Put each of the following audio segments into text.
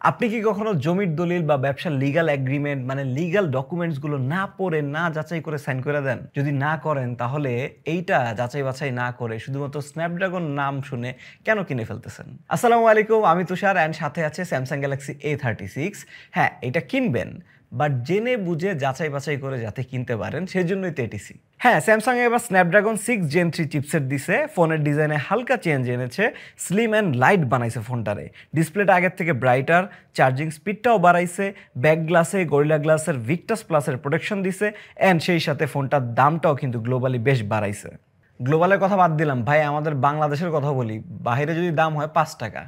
আপনি কি কখনো জমির দলিল বা ব্যবসার লিগ্যাল এগ্রিমেন্ট মানে লিগ্যাল ডকুমেন্টস গুলো না পড়ে না যাচাই করে সাইন করে দেন? যদি না করেন তাহলে এইটা যাচাই বাছাই না করে শুধুমাত্র স্ন্যাপড্রাগন নাম শুনে কেন কিনে ফেলতেছেন? আসসালামু আলাইকুম, আমি তুষার অ্যান্ড সাথে আছে স্যামসাং গ্যালাক্সি A36। হ্যাঁ, এটা কিনবেন, বাট জেনে বুঝে যাচাই বাছাই করে যাতে কিনতে পারেন সেজন্যই তো এটিসি। হ্যাঁ, স্যামসাং এবার স্ন্যাপড্রাগন 6 Gen 3 চিপসেট দিছে, ফোনের ডিজাইনে হালকা চেঞ্জ এনেছে, স্লিম অ্যান্ড লাইট বানাইছে ফোনটারে। ডিসপ্লেটা আগের থেকে ব্রাইটার, চার্জিং স্পিডটাও বাড়াইছে, ব্যাক গ্লাসে গরিলা গ্লাসের ভিক্টাস প্লাসের প্রোটেকশন দিছে, অ্যান্ড সেই সাথে ফোনটার দামটাও কিন্তু গ্লোবালি বেশ বাড়াইছে। গ্লোবালের কথা বাদ দিলাম ভাই, আমাদের বাংলাদেশের কথা বলি। বাইরে যদি দাম হয় 5 টাকা,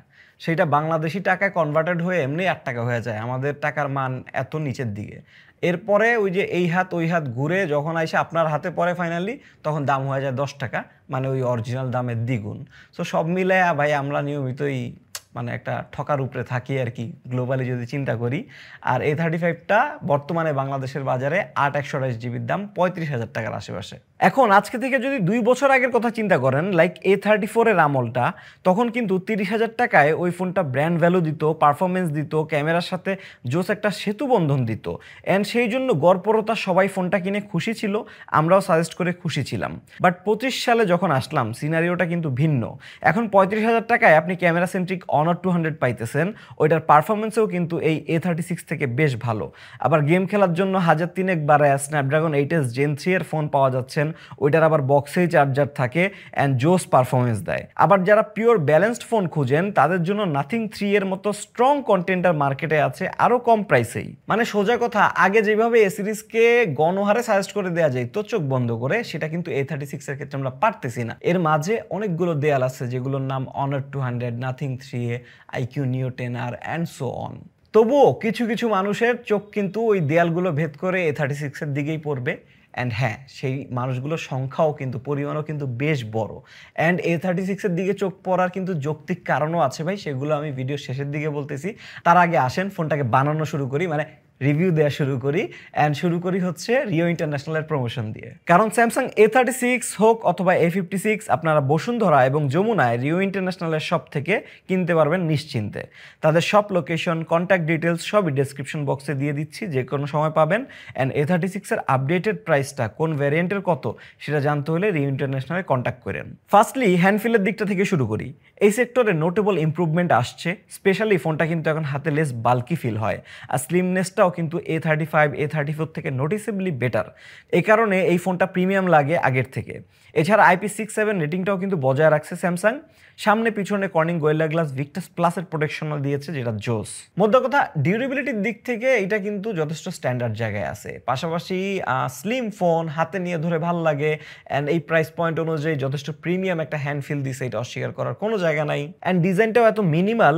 সেইটা বাংলাদেশি টাকায় কনভার্টেড হয়ে এমনি 8 টাকা হয়ে যায়। আমাদের টাকার মান এত নিচের দিকে। এরপরে ওই যে এই হাত ওই হাত ঘুরে যখন আইসে আপনার হাতে পড়ে ফাইনালি, তখন দাম হয়ে যায় 10 টাকা, মানে ওই অরিজিনাল দামের দ্বিগুণ। সো সব মিলে ভাই আমরা নিয়মিতই মানে একটা ঠকার উপরে থাকি আর কি, গ্লোবালি যদি চিন্তা করি। আর A35টা বর্তমানে বাংলাদেশের বাজারে 8/128 GB দাম 35,000 টাকার আশেপাশে। এখন আজকে থেকে যদি 2 বছর আগের কথা চিন্তা করেন, লাইক A34 এর আমলটা, তখন কিন্তু 30,000 টাকায় ওই ফোনটা ব্র্যান্ড ভ্যালু দিত, পারফরমেন্স দিত, ক্যামেরার সাথে জোস একটা সেতু বন্ধন দিত, অ্যান্ড সেই জন্য গড়পরতা সবাই ফোনটা কিনে খুশি ছিল, আমরাও সাজেস্ট করে খুশি ছিলাম। বাট 25 সালে যখন আসলাম সিনারিওটা কিন্তু ভিন্ন। এখন 35,000 টাকায় আপনি ক্যামেরা সেন্ট্রিক Honor 200 পাইতেছেন, ওইটার পারফরমেন্সও কিন্তু এই A36 থেকে বেশ ভালো। আবার গেম খেলার জন্য 1,300 বাড়ায় স্ন্যাপড্রাগন 8s Gen 3 এর ফোন পাওয়া যাচ্ছেন, ওইটার আবার বক্সেই চার্জার থাকে অ্যান্ড জোস পারফরমেন্স দেয়। আবার যারা পিওর ব্যালেন্সড ফোন খুঁজেন তাদের জন্য নাথিং 3 এর মতো স্ট্রং কন্টেন্টার মার্কেটে আছে আরও কম প্রাইসেই। মানে সোজা কথা, আগে যেভাবে এ সিরিজকে গণহারে সাজেস্ট করে দেওয়া যায় তো চোখ বন্ধ করে, সেটা কিন্তু A36 এর ক্ষেত্রে আমরা পারতেছি না। এর মাঝে অনেকগুলো দেয়াল আছে যেগুলোর নাম Honor 200, nothing 3A, IQ Neo 10R and so on. তবুও কিছু কিছু মানুষের চোখ কিন্তু ওই দেয়ালগুলো ভেদ করে A36 এর দিকেই পড়বে। অ্যান্ড হ্যাঁ, সেই মানুষগুলোর সংখ্যাও কিন্তু পরিমাণও কিন্তু বেশ বড়। অ্যান্ড A36 এর দিকে চোখ পড়ার কিন্তু যৌক্তিক কারণও আছে ভাই, সেগুলো আমি ভিডিও শেষের দিকে বলতেছি। তার আগে আসেন ফোনটাকে বানানো শুরু করি, মানে রিভিউ দেওয়া শুরু করি। অ্যান্ড শুরু করি হচ্ছে রিও ইন্টারন্যাশনালের প্রমোশন দিয়ে। কারণ স্যামসাং A36 হোক অথবা A56 আপনারা বসুন্ধরা এবং যমুনায় রিও ইন্টারন্যাশনালের শপ থেকে কিনতে পারবেন নিশ্চিন্তে। তাদের শপ লোকেশন, কন্ট্যাক্ট ডিটেলস সবই ডেসক্রিপশন বক্সে দিয়ে দিচ্ছি, যে কোনো সময় পাবেন। অ্যান্ড A36 এর আপডেটেড প্রাইসটা কোন ভ্যারিয়েন্টের কত সেটা জানতে হলে রিও ইন্টারন্যাশনালে কন্ট্যাক্ট করেন। ফার্স্টলি হ্যান্ডফিলের দিকটা থেকে শুরু করি। এই সেক্টরে নোটেবল ইম্প্রুভমেন্ট আসছে, স্পেশালি ফোনটা কিন্তু এখন হাতে লেস বাল্কি ফিল হয়, আর স্লিমনেসটাও কিন্তু A35, A34 থেকে নোটিসেবলি বেটার। এই কারণে এই ফোনটা প্রিমিয়াম লাগে আগের থেকে। এছাড়া IP67 রেটিংটাও কিন্তু বজায় রাখছে স্যামসাং। সামনে পিছনে কর্নিং গোরিলা গ্লাস ভিক্টাস প্লাসের প্রোটেকশনও দিয়েছে, যেটা জোস। মধ্যে কথা, ডিউরেবিলিটির দিক থেকে এটা কিন্তু যথেষ্ট স্ট্যান্ডার্ড জায়গায় আছে। পাশাপাশি স্লিম ফোন, হাতে নিয়ে ধরে ভাল লাগে, অ্যান্ড এই প্রাইস পয়েন্ট অনুযায়ী যথেষ্ট প্রিমিয়াম একটা হ্যান্ড ফিল দিছে, এটা অস্বীকার করার কোনো জায়গা নাই। অ্যান্ড ডিজাইনটাও এত মিনিমাল,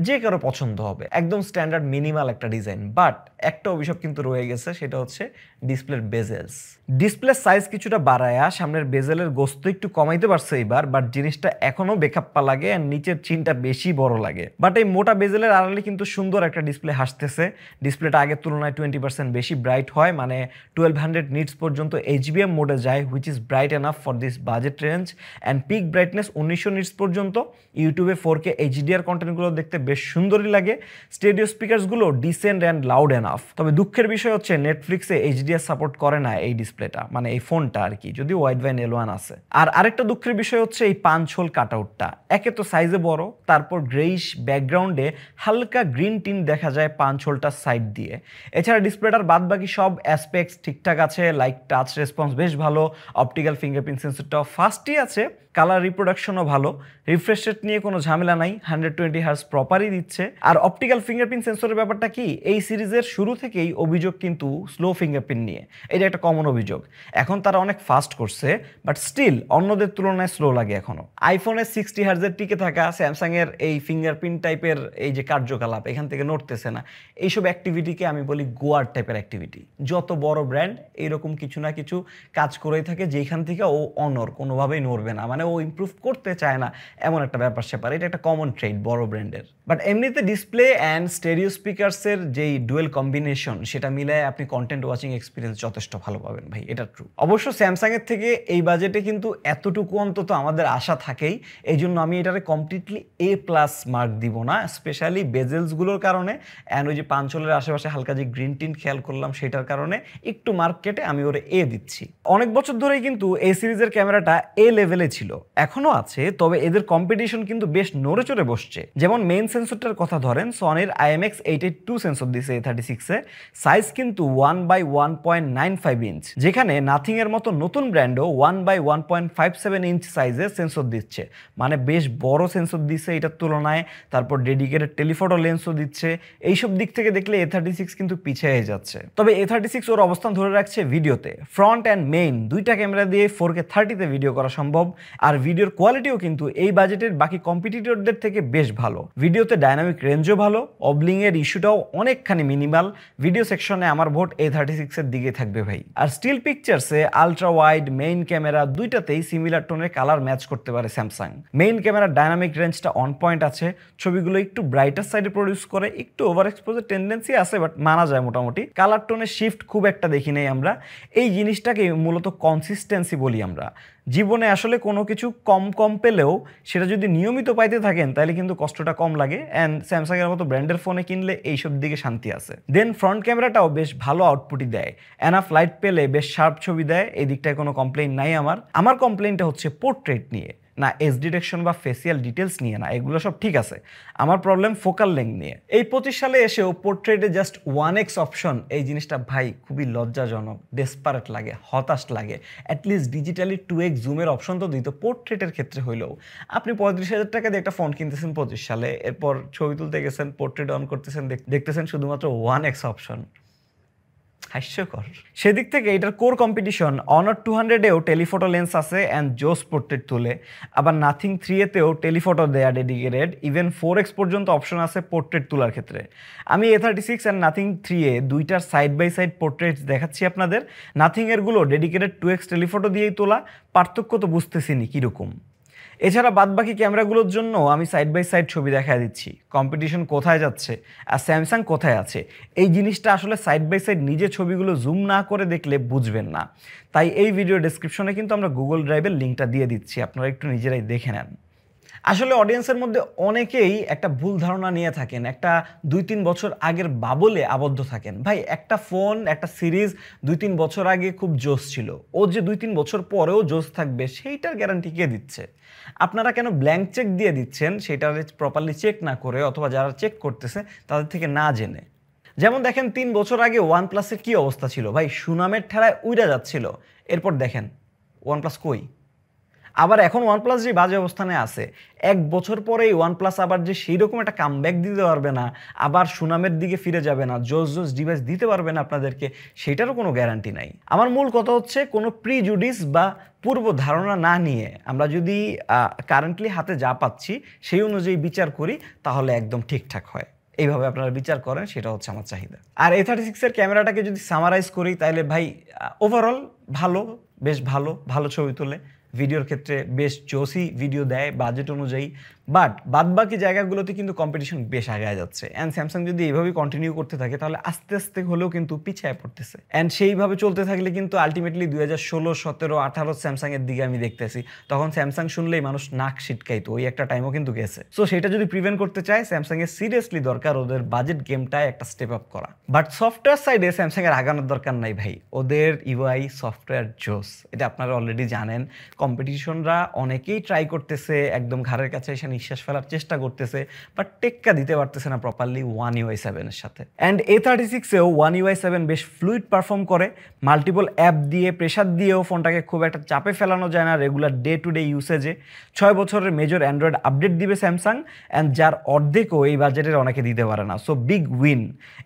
যে কারো পছন্দ হবে, একদম স্ট্যান্ডার্ড মিনিমাল একটা ডিজাইন। বাট একটা অভিযোগ কিন্তু রয়ে গেছে, সেটা হচ্ছে ডিসপ্লের বেজেলস। ডিসপ্লের সাইজ কিছুটা বাড়ায়া সামনের বেজেলের গোস্ত একটু কমাইতে পারছে এবার, বাট জিনিসটা এখনো বেকাপ্পা লাগে আর নিচের চিনটা বেশি বড় লাগে। বাট এই মোটা বেজেলের আড়ালে কিন্তু সুন্দর একটা ডিসপ্লে হাসতেছে। ডিসপ্লেটা আগের তুলনায় 20% বেশি ব্রাইট হয়, মানে 1200 নিটস পর্যন্ত HBM মোডে যায়, which is bright enough for this budget range. And peak brightness 1900 nits পর্যন্ত। ইউটিউবে 4K HDR কন্টেন্টগুলো দেখতে বেশ সুন্দরই লাগে। স্টেডিও স্পিকারসগুলো ডিসেন্ট অ্যান্ড লাউড এনাফ। তবে দুঃখের বিষয় হচ্ছে নেটফ্লিক্সে HDR সাপোর্ট করে না এই ডিসপ্লেটা, মানে এই ফোনটা আর কি, যদিও ওয়াইড ভাইন L1 আছে। আর আরেকটা দুঃখের বিষয় হচ্ছে এই পাঞ্চ হোল কাটআউটটা। একে তো সাইজে বড়, তারপর গ্রেইশ ব্যাকগ্রাউন্ডে হালকা গ্রিন টিন দেখা যায় পাঞ্চ হোলটার সাইড দিয়ে। এছাড়া ডিসপ্লেটার বাদ বাকি সব অ্যাসপেক্টস ঠিকঠাক আছে, লাইক টাচ রেসপন্স বেশ ভালো, অপটিক্যাল ফিঙ্গারপ্রিন্ট সেন্সরটাও ফাস্টই আছে, কালার রিপ্রোডাকশনও ভালো, রিফ্রেশ রেট নিয়ে কোনো ঝামেলা নাই, 120 হার্জ প্রপারই দিচ্ছে। আর অপটিক্যাল ফিঙ্গারপ্রিন্ট সেন্সরের ব্যাপারটা কি, এই সিরিজের শুরু থেকেই অভিযোগ কিন্তু স্লো ফিঙ্গারপ্রিন্ট নিয়ে, এটা একটা কমন অভিযোগ। এখন তারা অনেক ফাস্ট করছে, বাট স্টিল অন্যদের তুলনায় স্লো লাগে এখনো। আইফোনের 60 হার্জের টিকে থাকা, স্যামসাং এর এই ফিঙ্গারপ্রিন্ট টাইপের এই যে কার্যকলাপ এখান থেকে নড়তেছে না, এইসব অ্যাক্টিভিটিকে আমি বলি গোয়ার টাইপের অ্যাক্টিভিটি। যত বড় ব্র্যান্ড এইরকম কিছু না কিছু কাজ করেই থাকে, যেখান থেকে ও অনর কোনোভাবেই নড়বে না, মানে ও ইমপ্রুভ করতে চায় না, এমন একটা ব্যাপার স্যাপার। এটা একটা কমন ট্রেড বড় ব্র্যান্ডের। বাট এমনিতে ডিসপ্লে অ্যান্ড স্টেরিও স্পিকারসের যেই ডুয়েল কম্বিনেশন সেটা মিলায় আপনি কন্টেন্ট ওয়াচিং এক্সপিরিয়েন্স যথেষ্ট ভালো পাবেন ভাই, এটা ট্রু। অবশ্য স্যামসাংয়ের থেকে এই বাজেটে কিন্তু এতটুকু অন্তত আমাদের আশা থাকেই, এই জন্য আমি এটারে কমপ্লিটলি A+ মার্ক দিব না, স্পেশালি বেজেলসগুলোর কারণে অ্যান্ড ওই যে পাঞ্চলের আশেপাশে হালকা যে গ্রিন টিন খেয়াল করলাম সেটার কারণে একটু মার্ক কেটে আমি ওরে A দিচ্ছি। অনেক বছর ধরেই কিন্তু এই সিরিজের ক্যামেরাটা A লেভেলে ছিল, এখনো আছে, তবে এদের কম্পিটিশন কিন্তু বেশ নড়ে চড়ে বসছে। যেমন মেইন সেন্সরটার কথা ধরেন, সনির IMX882 সেন্সর দিছে A36-এ, সাইজ কিন্তু 1/1.95 ইঞ্চ, যেখানে নাথিং এর মতো নতুন ব্র্যান্ডও 1/1.57 ইঞ্চ সাইজের সেন্সর দিচ্ছে, মানে বেশ বড় সেন্সর দিচ্ছে এটার তুলনায়। তারপর ডেডিকেটেড টেলিফটো লেন্সও দিচ্ছে। এইসব দিক থেকে দেখলে A36 কিন্তু পিছিয়ে যাচ্ছে। তবে A36 ওর অবস্থান ধরে রাখছে ভিডিওতে। ফ্রন্ট অ্যান্ড মেইন দুইটা ক্যামেরা দিয়ে 4K 30-তে ভিডিও করা সম্ভব, আর ভিডিওর কোয়ালিটিও কিন্তু এই বাজেটের বাকি কম্পিটিটরদের থেকে বেশ ভালো। ভিডিওতে ডাইনামিক রেঞ্জও ভালো, অবলিং এর ইস্যুটাও অনেকখানি মিনিমাল। ভিডিও সেকশনে আমার ভোট A36 এর দিকে থাকবে ভাই। আর স্টিল পিকচার্সে আলট্রা ওয়াইড মেইন ক্যামেরা দুইটাতেই সিমিলার টোনের কালার ম্যাচ করতে পারে স্যামসাং। মেইন ক্যামেরার ডাইনামিক রেঞ্জটা অন পয়েন্ট আছে, ছবিগুলো একটু ব্রাইটার সাইডে প্রডিউস করে, একটু ওভার এক্সপোজের টেন্ডেন্সি আছে, বাট মানা যায় মোটামুটি। কালার টোনের শিফট খুব একটা দেখি নাই আমরা, এই জিনিসটাকে মূলত কনসিস্টেন্সি বলি আমরা। জীবনে আসলে কোনো কিছু কম কম পেলেও সেটা যদি নিয়মিত পাইতে থাকেন তাহলে কিন্তু কষ্টটা কম লাগে, অ্যান্ড স্যামসাং এর মতো ব্র্যান্ডের ফোনে কিনলে এইসব দিকে শান্তি আছে। দেন ফ্রন্ট ক্যামেরাটাও বেশ ভালো আউটপুটই দেয়, এনাফ লাইট পেলে বেশ শার্প ছবি দেয়, এই দিকটায় কোনো কমপ্লেইন নাই আমার কমপ্লেইনটা হচ্ছে পোর্ট্রেট নিয়ে, না এজ ডিটেকশন বা ফেসিয়াল ডিটেলস নিয়ে না, এগুলো সব ঠিক আছে। আমার প্রবলেম ফোকাল লেংথ নিয়ে। এই 25 সালে এসেও পোর্ট্রেটে জাস্ট 1x অপশন, এই জিনিসটা ভাই খুবই লজ্জাজনক, ডেসপারেট লাগে, হতাশ লাগে। অ্যাটলিস্ট ডিজিটালি 2x জুমের অপশন তো দিত পোর্ট্রেটের ক্ষেত্রে হইলেও। আপনি 35,000 টাকা দিয়ে একটা ফোন কিনতেছেন 25 সালে, এরপর ছবি তুলতে গেছেন, পোর্ট্রেট অন করতেছেন, দেখতেছেন শুধুমাত্র 1x অপশন। হাস্যকর। সেদিক থেকে এটার কোর কম্পিটিশন অনার 200-এও টেলিফটো লেন্স আছে অ্যান্ড জোস পোর্ট্রেট তুলে, আবার নাথিং 3-এতেও টেলিফটো দেয়া ডেডিকেটেড, ইভেন 4x পর্যন্ত অপশন আছে পোর্ট্রেট তোলার ক্ষেত্রে। আমি A36 অ্যান্ড নাথিং 3-এ দুইটার সাইড বাই সাইড পোর্ট্রেটস দেখাচ্ছি আপনাদের। নাথিং এরগুলো ডেডিকেটেড 2x টেলিফটো দিয়েই তোলা, পার্থক্য তো বুঝতেছিনি কীরকম। এছাড়া বাদবাকি ক্যামেরাগুলোর জন্য আমি সাইড বাই সাইড ছবি দেখায় দিচ্ছি, কম্পিটিশন কোথায় যাচ্ছে আর স্যামসাং কোথায় আছে। এই জিনিসটা আসলে সাইড বাই সাইড নিজে ছবিগুলো জুম না করে দেখলে বুঝবেন না, তাই এই ভিডিও ডেসক্রিপশনে কিন্তু আমরা গুগল ড্রাইভের লিঙ্কটা দিয়ে দিচ্ছি, আপনারা একটু নিজেরাই দেখে নেন। আসলে অডিয়েন্সের মধ্যে অনেকেই একটা ভুল ধারণা নিয়ে থাকেন, একটা 2-3 বছর আগের বাবলে আবদ্ধ থাকেন। ভাই একটা ফোন, একটা সিরিজ 2-3 বছর আগে খুব জোস ছিল, ও যে 2-3 বছর পরেও জোস থাকবে সেইটার গ্যারান্টি কে দিচ্ছে? আপনারা কেন ব্ল্যাঙ্ক চেক দিয়ে দিচ্ছেন সেটা প্রপারলি চেক না করে, অথবা যারা চেক করতেছে তাদের থেকে না জেনে? যেমন দেখেন 3 বছর আগে OnePlus-এর কি অবস্থা ছিল ভাই, সুনামের ঠেলায় উইড়া যাচ্ছিল, এরপর দেখেন OnePlus কই। আবার এখন OnePlus যে বাজে অবস্থানে আছে, 1 বছর পরেই OnePlus আবার যে সেই রকম একটা কামব্যাক দিতে পারবে না, আবার সুনামের দিকে ফিরে যাবে না, জোস ডিভাইস দিতে পারবে না আপনাদেরকে, সেটারও কোনো গ্যারান্টি নাই। আমার মূল কথা হচ্ছে কোনো প্রিজুডিস বা পূর্ব ধারণা না নিয়ে আমরা যদি কারেন্টলি হাতে যা পাচ্ছি সেই অনুযায়ী বিচার করি তাহলে একদম ঠিকঠাক হয়। এইভাবে আপনারা বিচার করেন, সেটা হচ্ছে আমার চাহিদা। আর A36 এর ক্যামেরাটাকে যদি সামারাইজ করি তাহলে ভাই ওভারঅল ভালো, বেশ ভালো ভালো ছবি তোলে, ভিডিওর ক্ষেত্রে বেশ জোসি ভিডিও দেয় বাজেট অনুযায়ী, বাট বাদবাকি জায়গাগুলোতে কিন্তু কম্পিটিশন বেশ আগায় যাচ্ছে। অ্যান্ড স্যামসাং যদি এইভাবেই কন্টিনিউ করতে থাকে তাহলে আস্তে আস্তে হলেও কিন্তু পিছিয়ে পড়তেছে, অ্যান্ড সেইভাবে চলতে থাকলে কিন্তু আলটিমেটলি 2016, 17, 18 স্যামসাংয়ের দিকে আমি দেখতেছি, তখন স্যামসাং শুনলেই মানুষ নাক ছিটকাইতো, ওই একটা টাইমও কিন্তু গেছে। সো সেটা যদি প্রিভেন্ট করতে চায় স্যামসাংয়ের সিরিয়াসলি দরকার ওদের বাজেট গেমটায় একটা স্টেপ আপ করা। বাট সফটওয়্যার সাইডে স্যামসাংয়ের আগানোর দরকার নাই ভাই, ওদের ইউআই সফটওয়্যার জোস, এটা আপনারা অলরেডি জানেন। কম্পিটিশনরা অনেকেই ট্রাই করতেছে, একদম ঘাড়ের কাছে এসে নিঃশ্বাস ফেলার চেষ্টা করতেছে, বাট টেক্কা দিতে পারতেছে না প্রপারলি One UI 7 এর সাথে। অ্যান্ড A36-এও One UI 7 বেশ ফ্লুইড পারফর্ম করে, মাল্টিপল অ্যাপ দিয়ে প্রেশার দিয়েও ফোনটাকে খুব একটা চাপে ফেলানো যায় না রেগুলার ডে টু ডে ইউসেজে। 6 বছরের মেজর অ্যান্ড্রয়েড আপডেট দিবে স্যামসাং, অ্যান্ড যার অর্ধেকও এই বাজেটের অনেকে দিতে পারে না, সো বিগ উইন।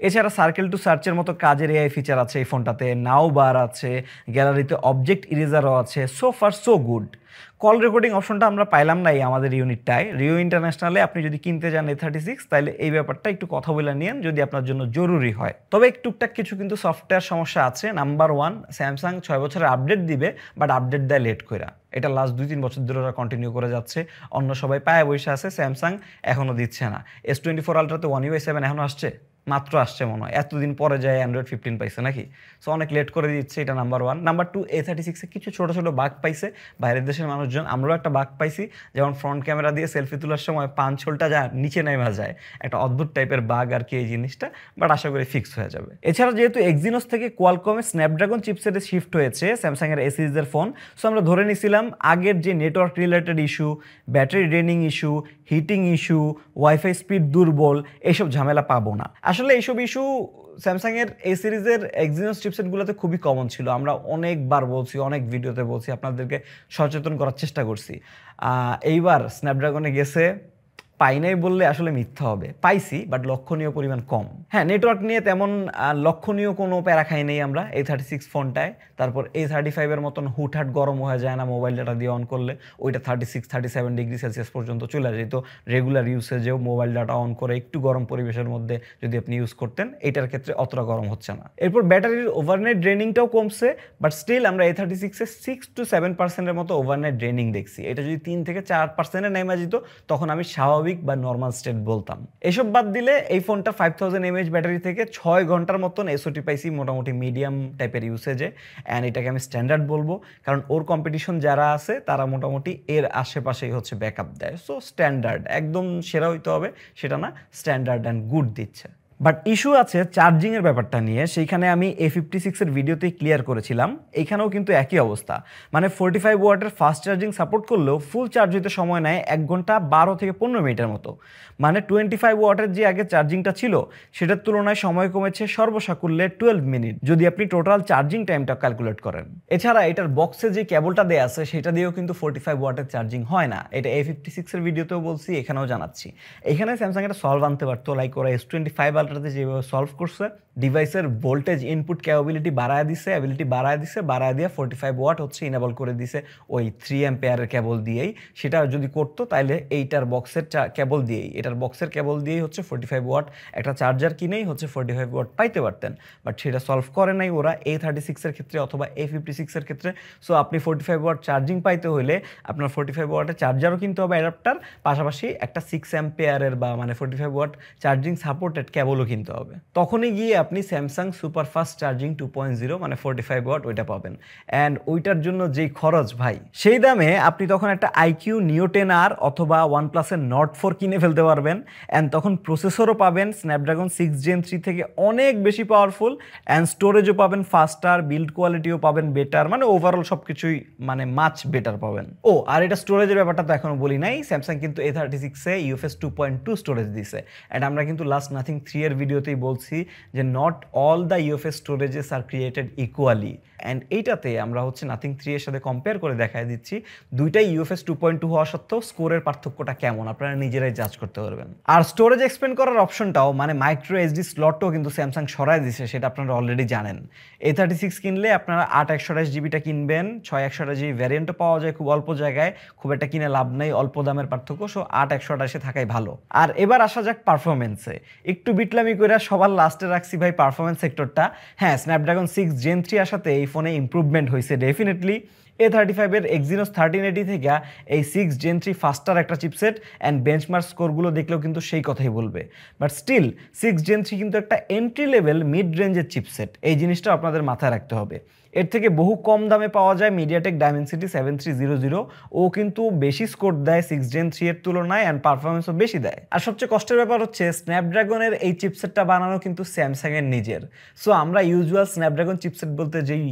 এছাড়া সার্কেল টু সার্চের মতো কাজের AI ফিচার আছে এই ফোনটাতে, নাও বার আছে, গ্যালারিতে অবজেক্ট ইরেজারও আছে, so far so good. Call recording অপশনটা আমরা পাইলাম না এই আমাদের ইউনিটটায়। রিও ইন্টারন্যাশনালে আপনি যদি কিনতে যান A36 তাহলে এই ব্যাপারটা একটু কথা বলে নিন যদি আপনার জন্য জরুরি হয়। তবে টুকটাক কিছু কিন্তু সফটওয়্যার সমস্যা আছে। নাম্বার 1, স্যামসাং 6 বছরের আপডেট দিবে, বাট আপডেট দেয় লেট কইরা। এটা লাস্ট 2-3 বছর ধরে ওরা কন্টিনিউ করে যাচ্ছে। অন্য সবাই পায়ে বসে আছে, স্যামসাং এখনো দিচ্ছে না। S24 আলট্রাতে One UI 7 এখনো আসছে, মাত্র আসছে মনে হয়, এতদিন পরে যায় অ্যান্ড্রয়েড 15 পাইছে নাকি। সো অনেক লেট করে দিচ্ছে, এটা নাম্বার 1। নাম্বার 2, A36 এ কিছু ছোট ছোট বাগ পাইছে বাইরের দেশের মানুষজন, আমরাও একটা বাগ পাইছি, যেমন ফ্রন্ট ক্যামেরা দিয়ে সেলফি তোলার সময় পাঞ্চলটা যা নিচে নেমে যায়, একটা অদ্ভুত টাইপের বাগ আর কি এই জিনিসটা, বাট আশা করি ফিক্স হয়ে যাবে। এছাড়া যেহেতু এক্সিনোস থেকে কোয়ালকমে স্ন্যাপড্রাগন চিপসেটে শিফট হয়েছে স্যামসাংয়ের এ সিরিজের ফোন, সো আমরা ধরে নিছিলাম আগের যে network related issue, battery draining issue, heating issue, wifi speed দুর্বল, এইসব ঝামেলা পাবো না। আসলে এইসব ইস্যু স্যামসাংয়ের এই সিরিজের এক্সিনোস চিপসেটগুলোতে খুবই কমন ছিল। আমরা অনেকবার বলছি, অনেক ভিডিওতে বলছি, আপনাদেরকে সচেতন করার চেষ্টা করছি। এইবার স্ন্যাপড্রাগনে গেছে, পাই নাই বললে আসলে মিথ্যা হবে, পাইছি বাট লক্ষণীয় পরিমাণ কম। হ্যাঁ, নেটওয়ার্ক নিয়ে তেমন লক্ষণীয় কোনো প্যারা খাই নেই আমরা A36 ফোনটায়। তারপর A35 এর মতন হুটহাট গরম হয়ে যায় না মোবাইল ডাটা দিয়ে অন করলে, ওইটা 36-37 ডিগ্রি সেলসিয়াস পর্যন্ত চলে যেত রেগুলার ইউসেজেও। মোবাইল ডাটা অন করে একটু গরম পরিবেশের মধ্যে যদি আপনি ইউজ করতেন, এটার ক্ষেত্রে অতটা গরম হচ্ছে না। এরপর ব্যাটারির ওভারনাইট ড্রেনিংটাও কমছে, বাট স্টিল আমরা A36-এ 6-7% মতো ওভারনাইট ড্রেনিং দেখছি। এটা যদি 3-4% নেমে যেত তখন আমি স্বাভাবিক বা নর্মাল স্টেট বলতাম। এসব বাদ দিলে এই ফোনটা 5000 mAh ব্যাটারি থেকে 6 ঘন্টার মতন এসওটি পাইছি মোটামুটি মিডিয়াম টাইপের ইউসেজে, অ্যান্ড এটাকে আমি স্ট্যান্ডার্ড বলবো, কারণ ওর কম্পিটিশন যারা আছে তারা মোটামুটি এর আশেপাশেই হচ্ছে ব্যাকআপ দেয়। সো স্ট্যান্ডার্ড, একদম সেরা হইতে হবে সেটা না, স্ট্যান্ডার্ড অ্যান্ড গুড দিচ্ছে। বাট ইস্যু আছে চার্জিংয়ের ব্যাপারটা নিয়ে, সেইখানে আমি A56-এর ভিডিওতেই ক্লিয়ার করেছিলাম। এইখানেও কিন্তু একই অবস্থা, মানে 45 ওয়াটের ফাস্ট চার্জিং সাপোর্ট করলেও ফুল চার্জ হইতে সময় নেয় 1 ঘন্টা 12 থেকে 15 মিনিটের মতো। মানে 25 ওয়াটের যে আগে চার্জিংটা ছিল সেটার তুলনায় সময় কমেছে সর্বসাকুল্যে 12 মিনিট, যদি আপনি টোটাল চার্জিং টাইমটা ক্যালকুলেট করেন। এছাড়া এটার বক্সে যে কেবলটা দেয়া আছে সেটা দিয়েও কিন্তু 45 ওয়াটের চার্জিং হয় না। এটা A56-এর ভিডিওতেও বলছি, এখানেও জানাচ্ছি। এখানে স্যামসাং একটা সলভ আনতে পারতো, লাইক ওরা S25 আলট্রাতে যেভাবে সলভ করছে, ডিভাইসের ভোল্টেজ ইনপুট ক্যাপাবিলিটি বাড়ায় দিছে, বাড়ায় দিয়ে 45 ওয়াট হচ্ছে ইনেবল করে দিছে ওই 3 অ্যাম্পিয়ারের কেবল দিয়েই। সেটা যদি করতো তাহলে এইটার বক্সের কেবল দিয়েই, এটার বক্সের কেবল দিয়েই হচ্ছে 45 ওয়াট, একটা চার্জার কিনেই হচ্ছে 45 ওয়াট পাইতে পারতেন। বাট সেটা সলভ করে নাই ওরা A36-এর ক্ষেত্রে অথবা A56-এর ক্ষেত্রে। সো আপনি 45 ওয়াট চার্জিং পাইতে হলে আপনার 45 ওয়াটের চার্জারও কিনতে হবে অ্যাডাপ্টার, পাশাপাশি একটা 6 অ্যাম্পিয়ারের বা মানে 45 ওয়াট চার্জিং সাপোর্টেড কেবলও কিনতে হবে। তখনই গিয়ে আপনি স্যামসাং সুপার ফাস্ট চার্জিং 2.0 মানে 45 ওয়াট ওইটা পাবেন। অ্যান্ড ওইটার জন্য যেই খরচ ভাই, সেই দামে আপনি তখন একটা IQ Neo 10R অথবা OnePlus-এর Nord 4 কিনে ফেলতে পারবেন। অ্যান্ড তখন প্রসেসরও পাবেন স্ন্যাপড্রাগন 6 Gen 3 থেকে অনেক বেশি পাওয়ারফুল, অ্যান্ড স্টোরেজও পাবেন ফাস্টার, বিল্ড কোয়ালিটিও পাবেন বেটার, মানে ওভারঅল সব কিছুই মানে মাচ বেটার পাবেন। ও আর এটা স্টোরেজের ব্যাপারটা তো এখনো বলি নাই, স্যামসাং কিন্তু A36-এ UFS 2.2 স্টোরেজ দিছে। অ্যান্ড আমরা কিন্তু লাস্ট নাথিং 3 এর ভিডিওতেই বলছি যে not all the UFS storages আর ক্রিয়েটেড ইকুয়ালি। অ্যান্ড এইটাতে আমরা হচ্ছে নাথিং 3 এর সাথে কম্পেয়ার করে দেখায় দিচ্ছি দুইটাই UFS 2.2 হওয়া সত্ত্বেও স্কোরের পার্থক্যটা কেমন আপনারা নিজেরাই জাজ করতে পারবেন। আর স্টোরেজ এক্সপেন্ড করার অপশনটাও মানে মাইক্রো SD স্লটও কিন্তু স্যামসাং সরায় দিছে, সেটা আপনারা অলরেডি জানেন। A36 কিনলে আপনারা 8/128GB কিনবেন, 6/128GB ভ্যারিয়েন্টও পাওয়া যায় খুব অল্প জায়গায়, খুব একটা কিনে লাভ নেই, অল্প দামের পার্থক্য। সো 8/128 থাকাই ভালো। আর এবার আসা যাক পারফরমেন্সে, একটু বিটলামি করে সবার লাস্টে রাখছি ভাই পারফরমেন্স সেক্টরটা। হ্যাঁ, স্ন্যাপড্রাগন 6 Gen 3 আসাতে এই ফোনে ইম্প্রুভমেন্ট হয়েছে ডেফিনেটলি। A35-এর Exynos 1380 থেকে এই 6 Gen 3 ফাস্টার একটা চিপসেট, অ্যান্ড বেঞ্চমার্ক স্কোরগুলো দেখলেও কিন্তু সেই কথাই বলবে। বাট স্টিল 6 Gen 3 কিন্তু একটা এন্ট্রি লেভেল মিড রেঞ্জের চিপসেট, এই জিনিসটা আপনাদের মাথায় রাখতে হবে। এর থেকে বহু কম দামে পাওয়া যায় মিডিয়াটেক ডাইমেনসিটি 7300, ও কিন্তু বেশি স্কোর দেয় 6 Gen 3 এর তুলনায়, অ্যান্ড পারফরমেন্সও বেশি দেয়। আর সবচেয়ে কষ্টের ব্যাপার হচ্ছে স্ন্যাপড্রাগনের এই চিপসেটটা বানানো কিন্তু স্যামসাংয়ের নিজের। সো আমরা ইউজুয়াল স্ন্যাপড্রাগন চিপসেট বলতে যেই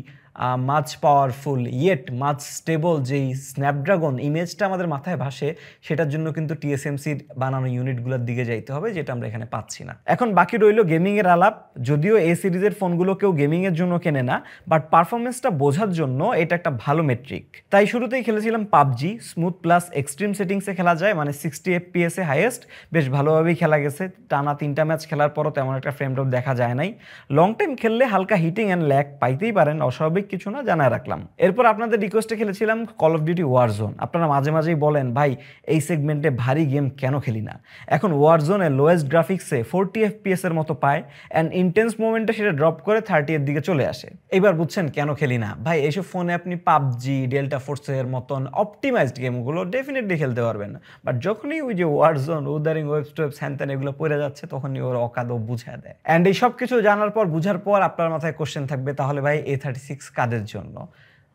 much powerful yet much stable যেই স্ন্যাপড্রাগন ইমেজটা আমাদের মাথায় ভাসে, সেটার জন্য কিন্তু TSMC বানানো ইউনিটগুলোর দিকে যাইতে হবে, যেটা আমরা এখানে পাচ্ছি না। এখন বাকি রইল গেমিংয়ের আলাপ। যদিও এই সিরিজের ফোনগুলো কেউ গেমিংয়ের জন্য কেনে না, বাট পারফরমেন্সটা বোঝার জন্য এটা একটা ভালো মেট্রিক। তাই শুরুতেই খেলেছিলাম পাবজি, স্মুথ প্লাস এক্সট্রিম সেটিংসে খেলা যায়, মানে 60 FPS-এ হাইয়েস্ট, বেশ ভালোভাবেই খেলা গেছে। টানা 3টা ম্যাচ খেলার পরও তেমন একটা ফ্রেম ড্রপ দেখা যায় নাই। লং টাইম খেললে হালকা হিটিং অ্যান্ড ল্যাগ পাইতেই পারেন, অস্বাভাবিক অস্বাভাবিক কিছু না, জানায় রাখলাম। এরপর আপনাদের রিকোয়েস্টে খেলেছিলাম কল অফ ডিউটি ওয়ারজোন। আপনারা মাঝে মাঝেই বলেন ভাই এই সেগমেন্টে ভারী গেম কেন খেলি না। এখন ওয়ারজোনে লোয়েস্ট গ্রাফিক্সে 40 FPS এর মতো পায় অ্যান্ড ইন্টেন্স মোমেন্টে সেটা ড্রপ করে 30 এর দিকে চলে আসে। এবার বুঝছেন কেন খেলি না ভাই। এইসব ফোনে আপনি পাবজি, ডেল্টা ফোর্সের মতন অপটিমাইজড গেমগুলো ডেফিনেটলি খেলতে পারবেন, বাট যখনই ওই যে ওয়ারজোন, উদারিং, ওয়েবস টোয়েবস, হ্যান এগুলো পড়ে যাচ্ছে তখনই ওর অকাদ বুঝা দেয়। অ্যান্ড এই সব কিছু জানার পর, বুঝার পর আপনার মাথায় কোশ্চেন থাকবে তাহলে ভাই A36 কাদের জন্য?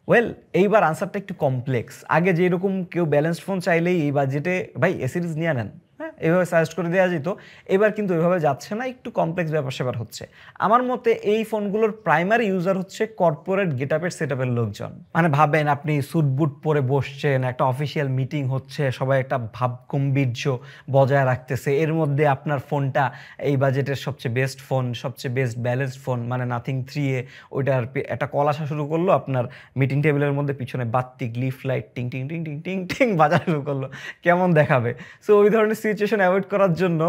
ওয়েল, এইবার আনসারটা একটু কমপ্লেক্স। আগে যেরকম কেউ ব্যালেন্সড ফোন চাইলেই এই বাজেটে ভাই এ সিরিজ নিয়ে নেন, হ্যাঁ এইভাবে সাজেস্ট করে দেওয়া যেত। এবার কিন্তু এভাবে যাচ্ছে না, একটু কমপ্লেক্স ব্যাপার সেবার হচ্ছে। আমার মতে এই ফোনগুলোর প্রাইমারি ইউজার হচ্ছে কর্পোরেট গেটআপের সেটআপের লোকজন। মানে ভাবেন আপনি স্যুট বুট পরে বসছেন, একটা অফিসিয়াল মিটিং হচ্ছে, সবাই একটা ভাব গাম্ভীর্য বজায় রাখতেছে, এর মধ্যে আপনার ফোনটা এই বাজেটের সবচেয়ে বেস্ট ফোন, সবচেয়ে বেস্ট ব্যালেন্সড ফোন, মানে নাথিং 3A, ওইটার একটা কল আসা শুরু করলো আপনার মিটিং টেবিলের মধ্যে, পিছনে বাত্তিক লিফ লাইট টিং টিং টিং টিং টিং টিং বাজানো শুরু করলো, কেমন দেখাবে? সো ওই ধরনের সিচুয়েশন অ্যাভয়েড করার জন্য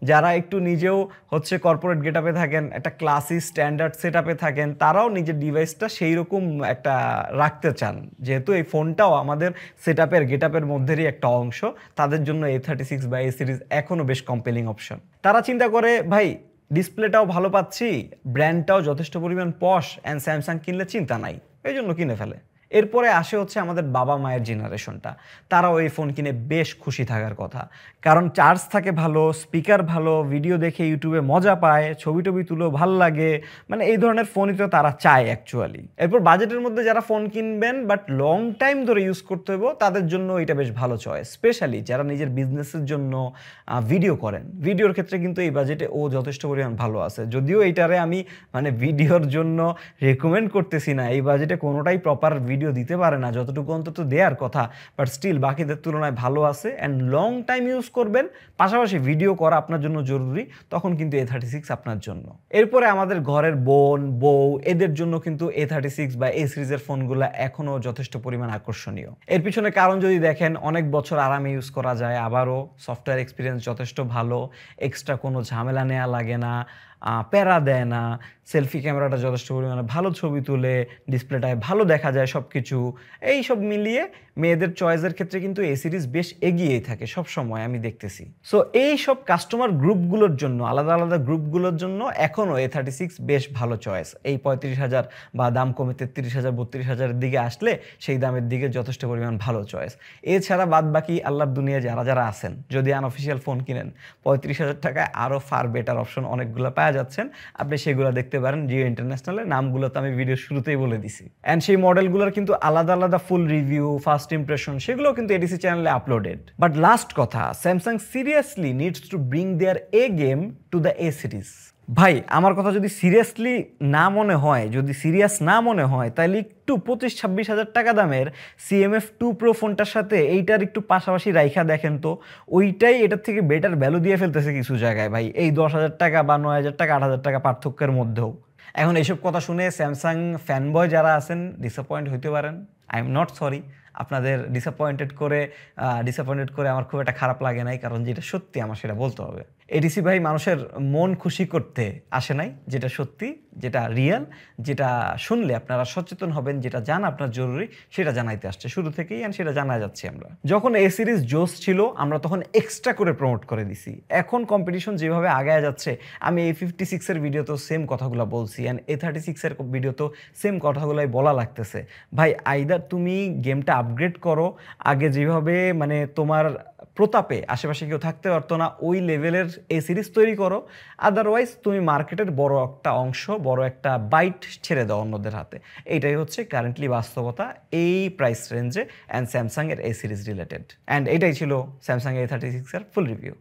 যারা একটু নিজেও হচ্ছে কর্পোরেট গেটআপে থাকেন, একটা ক্লাসি স্ট্যান্ডার্ড সেটআপে থাকেন, তারাও নিজের ডিভাইসটা সেই রকম একটা রাখতে চান, যেহেতু এই ফোনটাও আমাদের সেটআপের গেটআপের মধ্যেরই একটা অংশ, তাদের জন্য A36 বা A সিরিজ এখনও বেশ কম্পেলিং অপশন। তারা চিন্তা করে ভাই ডিসপ্লেটাও ভালো পাচ্ছি, ব্র্যান্ডটাও যথেষ্ট পরিমাণ পশ, অ্যান্ড স্যামসাং কিনলে চিন্তা নাই, এই জন্য কিনে ফেলে। এরপরে আসে হচ্ছে আমাদের বাবা মায়ের জেনারেশনটা, তারাও এই ফোন কিনে বেশ খুশি থাকার কথা, কারণ চার্জ থাকে ভালো, স্পিকার ভালো, ভিডিও দেখে ইউটিউবে মজা পায়, ছবি টবি তুলেও ভাল লাগে, মানে এই ধরনের ফোনই তো তারা চায় অ্যাকচুয়ালি। এরপর বাজেটের মধ্যে যারা ফোন কিনবেন বাট লং টাইম ধরে ইউজ করতে হবে, তাদের জন্য এটা বেশ ভালো চয়েস, স্পেশালি যারা নিজের বিজনেসের জন্য ভিডিও করেন। ভিডিওর ক্ষেত্রে কিন্তু এই বাজেটে ও যথেষ্ট পরিমাণ ভালো আছে, যদিও এইটারে আমি মানে ভিডিওর জন্য রেকমেন্ড করতেছি না, এই বাজেটে কোনোটাই প্রপার ভিডিও দিতে পারে না, যতটুকু অন্তত দেওয়ার কথা, বাট স্টিল বাকিদের তুলনায় ভালো আছে অ্যান্ড লং টাইম ইউজ করবেন, পাশাপাশি ভিডিও করা আপনার জন্য জরুরি, তখন কিন্তু A36 আপনার জন্য। এরপরে আমাদের ঘরের বোন, বউ, এদের জন্য কিন্তু A36 বা A সিরিজের ফোনগুলো এখনও যথেষ্ট পরিমাণ আকর্ষণীয়। এর পিছনে কারণ যদি দেখেন, অনেক বছর আরামে ইউজ করা যায়, আবারও সফটওয়্যার এক্সপিরিয়েন্স যথেষ্ট ভালো, এক্সট্রা কোনো ঝামেলা নেওয়া লাগে না, প্যারা দেয় না, সেলফি ক্যামেরাটা যথেষ্ট পরিমাণে ভালো ছবি তুলে, ডিসপ্লেটায় ভালো দেখা যায় সব কিছু, এই সব মিলিয়ে মেয়েদের চয়েসের ক্ষেত্রে কিন্তু A সিরিজ বেশ এগিয়েই থাকে সব সময়, আমি দেখতেছি। সো এই সব কাস্টমার গ্রুপগুলোর জন্য, আলাদা আলাদা গ্রুপগুলোর জন্য এখনও A36 বেশ ভালো চয়েস। এই 35,000 বা দাম কমে 33,000 32,000-এর দিকে আসলে সেই দামের দিকে যথেষ্ট পরিমাণ ভালো চয়েস। এছাড়া বাদ বাকি আল্লাহর দুনিয়া যারা যারা আছেন, যদি আনঅফিসিয়াল ফোন কিনেন 35,000 টাকায় আরও ফার বেটার অপশন অনেকগুলো পাওয়া যাচ্ছেন, আপনি সেগুলো দেখতে পারেন জিও ইন্টারন্যাশনালের, নামগুলো তো আমি ভিডিও শুরুতেই বলে দিছি। অ্যান্ড সেই মডেলগুলোর কিন্তু আলাদা আলাদা ফুল রিভিউ, ফার্স্ট ইমপ্রেশন, সেগুলো কিন্তু এডিসি চ্যানেলে আপলোডেড। বাট লাস্ট কথা, Samsung seriously needs to bring their A game to the A series. ভাই আমার কথা যদি সিরিয়াসলি না মনে হয়, যদি সিরিয়াস না মনে হয়, তাহলে একটু 25-26 হাজার টাকা দামের CMF2 Pro ফোনটার সাথে এইটার একটু পাশাপাশি রাইখা দেখেন তো, ওইটাই এটার থেকে বেটার ভ্যালু দিয়ে ফেলতেছে কিছু জায়গায় ভাই, এই 10,000 টাকা বা 9,000 টাকা 8,000 টাকা পার্থক্যের মধ্যেও। এখন এইসব কথা শুনে স্যামসাং ফ্যানবয় যারা আছেন ডিসঅ্যাপয়েন্ট হইতে পারেন, আই এম নট সরি, আপনাদের ডিসঅ্যাপয়েন্টেড করে আমার খুব একটা খারাপ লাগে নাই, কারণ যেটা সত্যি আমার সেটা বলতে হবে। এডিসি ভাই মানুষের মন খুশি করতে আসে নাই, যেটা সত্যি, যেটা রিয়েল, যেটা শুনলে আপনারা সচেতন হবেন, যেটা জানা আপনার জরুরি, সেটা জানাইতে আসছে শুরু থেকেই, আর সেটা জানা যাচ্ছে। আমরা যখন A সিরিজ জোস ছিল, আমরা তখন এক্সট্রা করে প্রমোট করে দিছি। এখন কম্পিটিশন যেভাবে আগায় যাচ্ছে, আমি A56 এর ভিডিওতেও সেম কথাগুলো বলছি, অ্যান্ড A36 এর ভিডিওতেও সেম কথাগুলোই বলা লাগতেছে। ভাই আইদার তুমি গেমটা আপগ্রেড করো, আগে যেভাবে মানে তোমার প্রতাপে আশেপাশে কেউ থাকতে পারতো না, ওই লেভেলের A সিরিজ তৈরি করো, আদারওয়াইজ তুমি মার্কেটের বড় একটা অংশ, বড় একটা বাইট ছেড়ে দাও অন্যদের হাতে। এইটাই হচ্ছে কারেন্টলি বাস্তবতা এই প্রাইস রেঞ্জে অ্যান্ড স্যামসাংয়ের A সিরিজ রিলেটেড। অ্যান্ড এটাই ছিল স্যামসাং A36 এর ফুল রিভিউ।